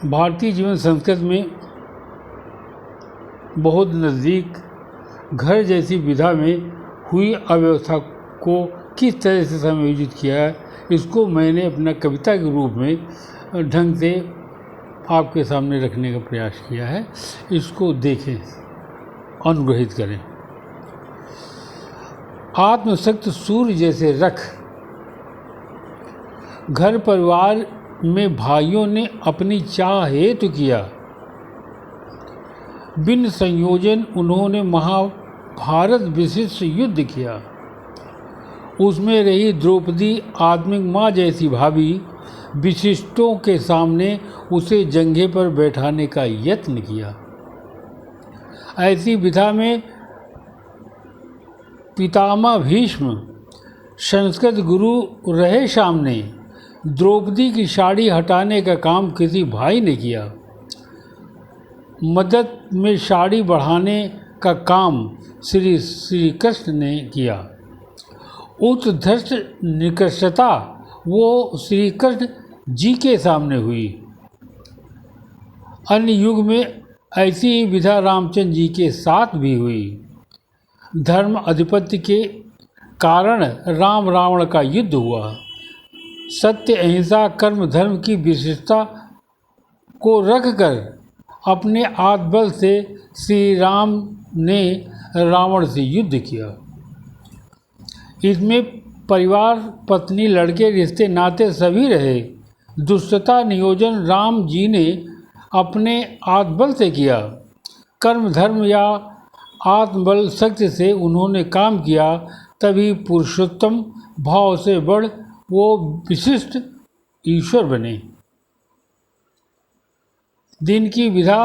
भारतीय जीवन संस्कृत में बहुत नज़दीक घर जैसी विधा में हुई अव्यवस्था को किस तरह से समायोजित किया है, इसको मैंने अपना कविता के रूप में ढंग से आपके सामने रखने का प्रयास किया है। इसको देखें, अनुग्रहित करें। आत्मशक्त सूर्य जैसे रख घर परिवार में भाइयों ने अपनी चाह हेतु किया। बिन संयोजन उन्होंने महाभारत विशिष्ट युद्ध किया। उसमें रही द्रौपदी आत्मिक माँ जैसी भाभी, विशिष्टों के सामने उसे जंघे पर बैठाने का यत्न किया। ऐसी विधा में पितामह भीष्म संस्कृत गुरु रहे सामने द्रौपदी की साड़ी हटाने का काम किसी भाई ने किया। मदद में साड़ी बढ़ाने का काम श्री कृष्ण ने किया। उत्कृष्ट निकृष्टता वो श्री कृष्ण जी के सामने हुई। अन्य युग में ऐसी ही विधा रामचंद्र जी के साथ भी हुई। धर्म अधिपत्य के कारण राम रावण का युद्ध हुआ। सत्य अहिंसा कर्म धर्म की विशिष्टता को रखकर अपने आत्मबल से श्री राम ने रावण से युद्ध किया। इसमें परिवार, पत्नी, लड़के, रिश्ते नाते सभी रहे। दुष्टता नियोजन राम जी ने अपने आत्मबल से किया। कर्म धर्म या आत्मबल शक्ति से उन्होंने काम किया, तभी पुरुषोत्तम भाव से बढ़ वो विशिष्ट ईश्वर बने। दिन की विधा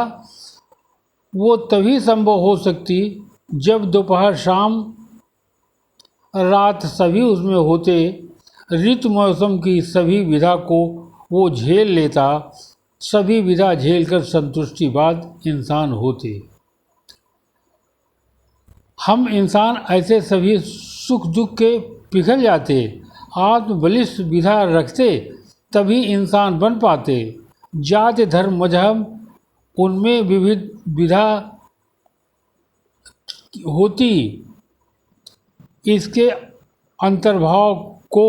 वो तभी संभव हो सकती जब दोपहर शाम रात सभी उसमें होते। ऋतु मौसम की सभी विधा को वो झेल लेता। सभी विधा झेलकर संतुष्टिवाद इंसान होते। हम इंसान ऐसे सभी सुख दुख के पिघल जाते। आत्मबलिष्ठ विधा रखते तभी इंसान बन पाते। जाति धर्म मजहब उनमें विविध विधा होती, इसके अंतर्भाव को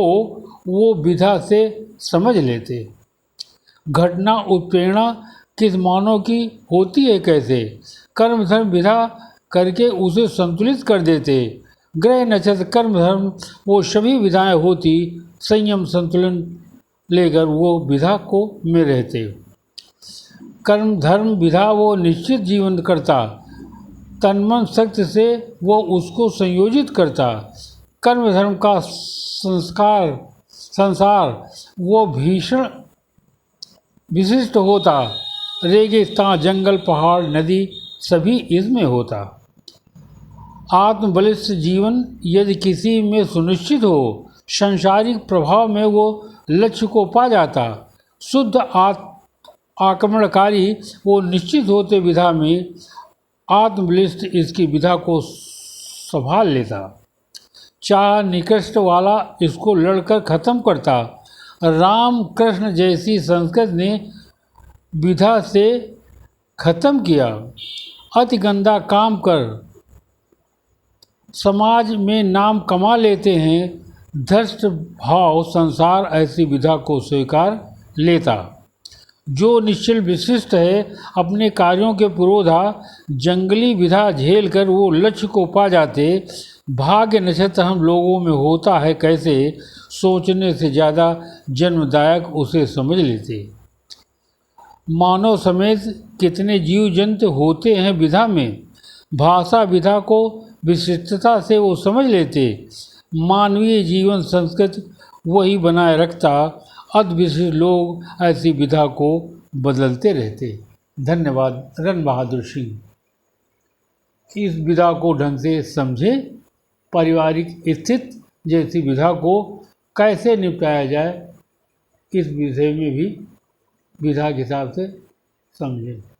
वो विधा से समझ लेते। घटना उत्प्रेरणा किस मानव की होती है कैसे, कर्म धर्म विधा करके उसे संतुलित कर देते। ग्रह नक्षत्र कर्म धर्म वो सभी विधाएं होती, संयम संतुलन लेकर वो विधा को में रहते। कर्म धर्म विधा वो निश्चित जीवन करता, तन्मन शक्ति से वो उसको संयोजित करता। कर्म धर्म का संसार वो भीषण विशिष्ट होता। रेगिस्तान जंगल पहाड़ नदी सभी इसमें होता। आत्मबलिष्ठ जीवन यदि किसी में सुनिश्चित हो, सांसारिक प्रभाव में वो लक्ष्य को पा जाता। शुद्ध आक्रमणकारी वो निश्चित होते विधा में, आत्मबलिष्ठ इसकी विधा को संभाल लेता। चाह निकृष्ट वाला इसको लड़कर खत्म करता। राम कृष्ण जैसी संस्कृत ने विधा से खत्म किया। अति गंदा काम कर समाज में नाम कमा लेते हैं। धर्ष्ट भाव संसार ऐसी विधा को स्वीकार लेता। जो निश्चल विशिष्ट है अपने कार्यों के पुरोधा, जंगली विधा झेल कर वो लक्ष्य को पा जाते। भाग्य नक्षत्र हम लोगों में होता है कैसे, सोचने से ज़्यादा जन्मदायक उसे समझ लेते। मानव समेत कितने जीव जंतु होते हैं विधा में, भाषा विधा को विशिष्टता से वो समझ लेते। मानवीय जीवन संस्कृत वही बनाए रखता। अद्विशिष्ट लोग ऐसी विधा को बदलते रहते। धन्यवाद। रन बहादुर सिंह। इस विधा को ढंग से समझे। पारिवारिक स्थिति जैसी विधा को कैसे निपटाया जाए, इस विषय में भी विधा के हिसाब से समझें।